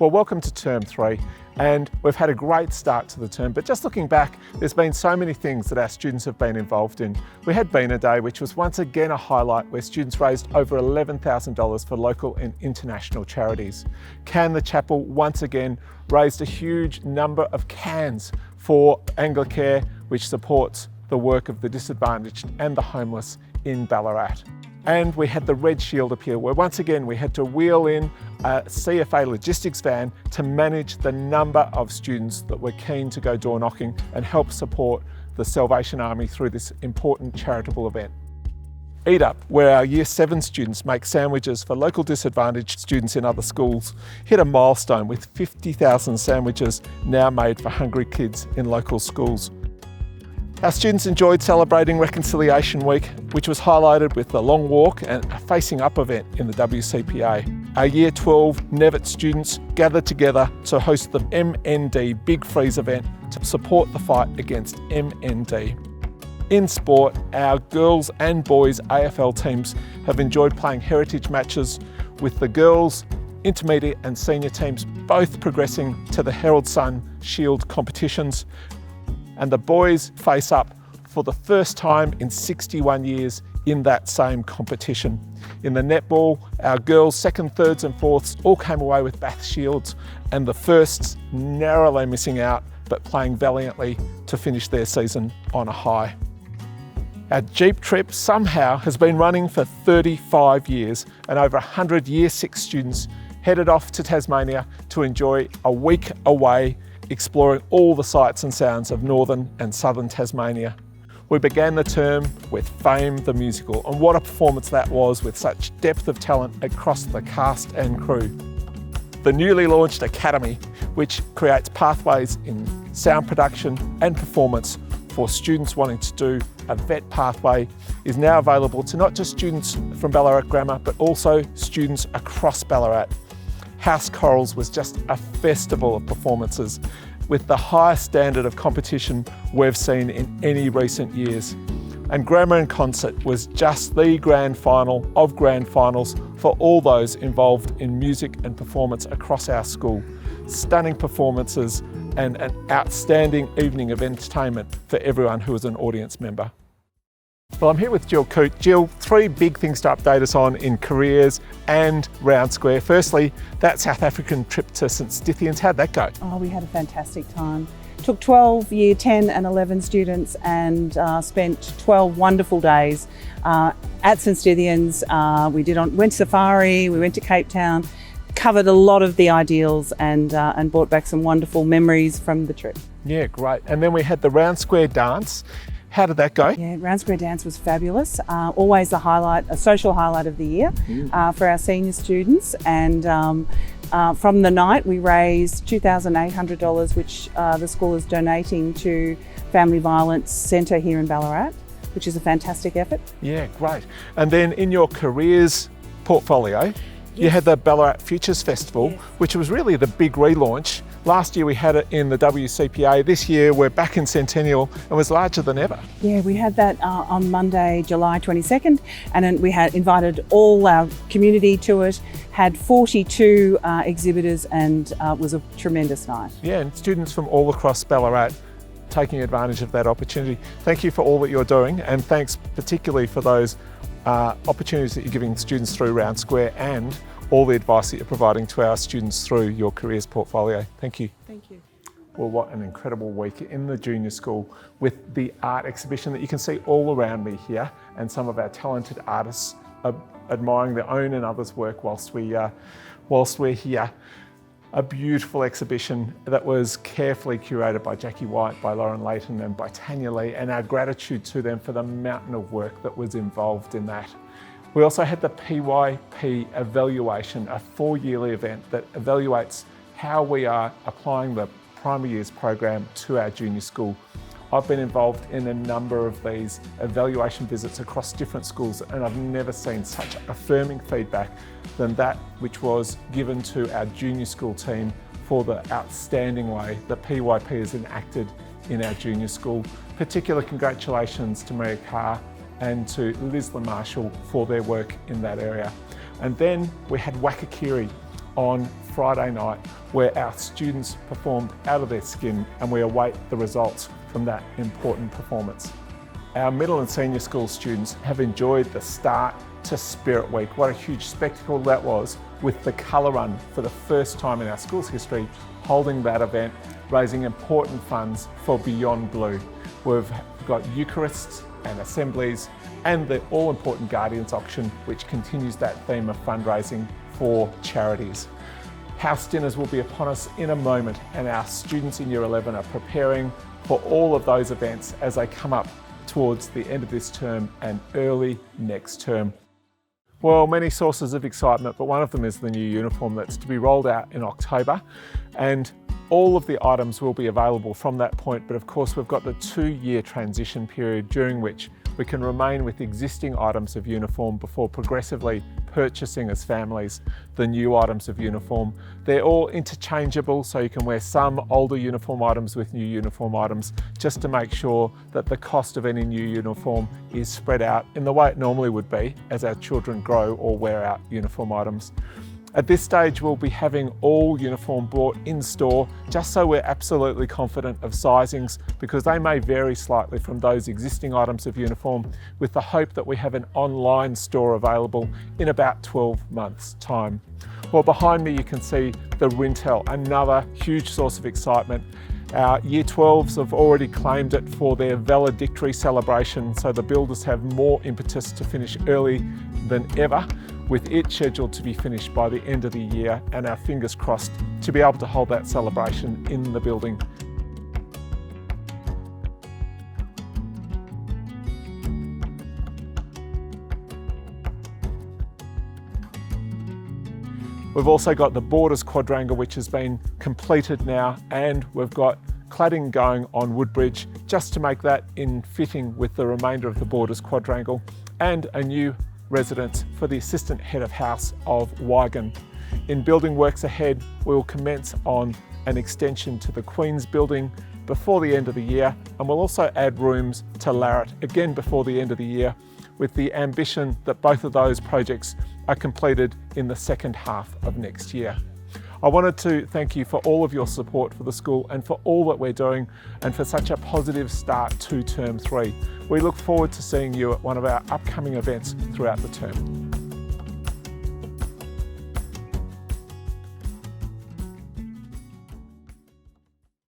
Well, welcome to term 3, and we've had a great start to the term, but just looking back, there's been so many things that our students have been involved in. We had Beano Day, which was once again a highlight where students raised over $11,000 for local and international charities. Can the Chapel once again raised a huge number of cans for Anglicare, which supports the work of the disadvantaged and the homeless in Ballarat. And we had the Red Shield appeal, where once again we had to wheel in a CFA logistics van to manage the number of students that were keen to go door knocking and help support the Salvation Army through this important charitable event. Eat Up, where our Year 7 students make sandwiches for local disadvantaged students in other schools, hit a milestone with 50,000 sandwiches now made for hungry kids in local schools. Our students enjoyed celebrating Reconciliation Week, which was highlighted with the long walk and a Facing Up event in the WCPA. Our Year 12 Nevitt students gathered together to host the MND Big Freeze event to support the fight against MND. In sport, our girls and boys AFL teams have enjoyed playing heritage matches, with the girls, intermediate and senior teams both progressing to the Herald Sun Shield competitions, and the boys face up for the first time in 61 years in that same competition. In the netball, our girls' second, thirds and fourths all came away with Bath Shields, and the firsts narrowly missing out but playing valiantly to finish their season on a high. Our Jeep trip somehow has been running for 35 years, and over 100 Year 6 students headed off to Tasmania to enjoy a week away exploring all the sights and sounds of northern and southern Tasmania. We began the term with Fame the Musical, and what a performance that was, with such depth of talent across the cast and crew. The newly launched Academy, which creates pathways in sound production and performance for students wanting to do a VET pathway, is now available to not just students from Ballarat Grammar, but also students across Ballarat. House Chorals was just a festival of performances, with the highest standard of competition we've seen in any recent years. And Grammar in Concert was just the grand final of grand finals for all those involved in music and performance across our school. Stunning performances and an outstanding evening of entertainment for everyone who was an audience member. Well, I'm here with Jill Coote. Jill, 3 big things to update us on in careers and Round Square. Firstly, that South African trip to St Stithians, how'd that go? Oh, we had a fantastic time. Took 12 Year 10 and 11 students and spent 12 wonderful days at St Stithians. Went safari, we went to Cape Town, covered a lot of the ideals and brought back some wonderful memories from the trip. Yeah, great. And then we had the Round Square dance. How did that go? Yeah, Round Square Dance was fabulous. Always a highlight, a social highlight of the year for our senior students. And from the night, we raised $2,800, which the school is donating to Family Violence Centre here in Ballarat, which is a fantastic effort. Yeah, great. And then in your careers portfolio, you had the Ballarat Futures Festival, which was really the big relaunch. Last year we had it in the WCPA. This year we're back in Centennial and was larger than ever. Yeah, we had that on Monday, July 22nd, and then we had invited all our community to it, had 42 exhibitors, and was a tremendous night. Yeah, and students from all across Ballarat taking advantage of that opportunity. Thank you for all that you're doing, and thanks particularly for those opportunities that you're giving students through Round Square and all the advice that you're providing to our students through your careers portfolio. Thank you. Thank you. Well, what an incredible week in the junior school with the art exhibition that you can see all around me here, and some of our talented artists admiring their own and others' work whilst we're here. A beautiful exhibition that was carefully curated by Jackie White, by Lauren Layton and by Tanya Lee, and our gratitude to them for the mountain of work that was involved in that. We also had the PYP Evaluation, a 4-yearly event that evaluates how we are applying the primary years program to our junior school. I've been involved in a number of these evaluation visits across different schools, and I've never seen such affirming feedback than that which was given to our junior school team for the outstanding way that PYP is enacted in our junior school. Particular congratulations to Maria Carr and to Liz Marshall for their work in that area. And then we had Wakakiri on Friday night, where our students performed out of their skin, and we await the results from that important performance. Our middle and senior school students have enjoyed the start to Spirit Week. What a huge spectacle that was, with the colour run for the first time in our school's history, holding that event, raising important funds for Beyond Blue. We've got Eucharists and assemblies and the all-important Guardians auction, which continues that theme of fundraising for charities. House dinners will be upon us in a moment, and our students in Year 11 are preparing for all of those events as they come up towards the end of this term and early next term. Well, many sources of excitement, but one of them is the new uniform that's to be rolled out in October, and all of the items will be available from that point, but of course we've got the 2-year transition period during which we can remain with existing items of uniform before progressively purchasing as families the new items of uniform. They're all interchangeable, so you can wear some older uniform items with new uniform items, just to make sure that the cost of any new uniform is spread out in the way it normally would be as our children grow or wear out uniform items. At this stage, we'll be having all uniform brought in store, just so we're absolutely confident of sizings, because they may vary slightly from those existing items of uniform, with the hope that we have an online store available in about 12 months' time. Well, behind me you can see the Rintel, another huge source of excitement. Our Year 12s have already claimed it for their valedictory celebration, so the builders have more impetus to finish early than ever, with it scheduled to be finished by the end of the year, and our fingers crossed to be able to hold that celebration in the building. We've also got the Borders quadrangle, which has been completed now, and we've got cladding going on Woodbridge just to make that in fitting with the remainder of the Borders quadrangle, and a new residence for the assistant head of house of Wigan. In building works ahead, we will commence on an extension to the Queen's building before the end of the year, and we'll also add rooms to Larratt again before the end of the year, with the ambition that both of those projects are completed in the second half of next year. I wanted to thank you for all of your support for the school and for all that we're doing, and for such a positive start to Term 3. We look forward to seeing you at one of our upcoming events throughout the term.